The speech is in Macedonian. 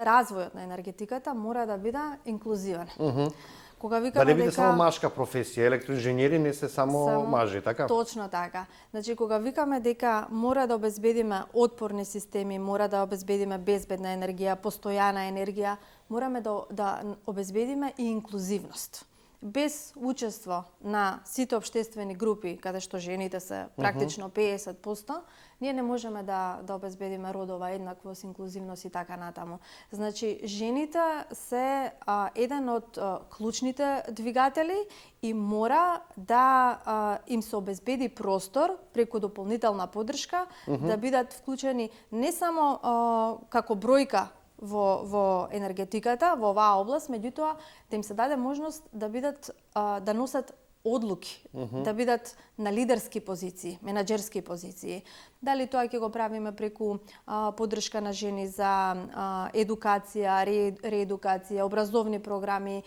Развојот на енергетиката мора да биде инклузивен. Кога Да викаме не биде дека само машка професија, електроинженери не се само мажи, така? Точно така. Значи, кога викаме дека мора да обезбедиме отпорни системи, мора да обезбедиме безбедна енергија, постојана енергија, мораме да обезбедиме и инклузивност. Без учество на сите општествени групи, каде што жените се практично 50%, ние не можеме да обезбедиме родова еднаквост, инклузивност и така натаму. Значи, жените се еден од клучните двигатели и мора да им се обезбеди простор преку дополнителна поддршка, да бидат вклучени не само како бројка во енергетиката, во оваа област, меѓутоа да им се даде можност да бидат да носат одлуки, да бидат на лидерски позиции, менаџерски позиции. Дали тоа ќе го правиме преку поддршка на жени за едукација, реедукација, образовни програми,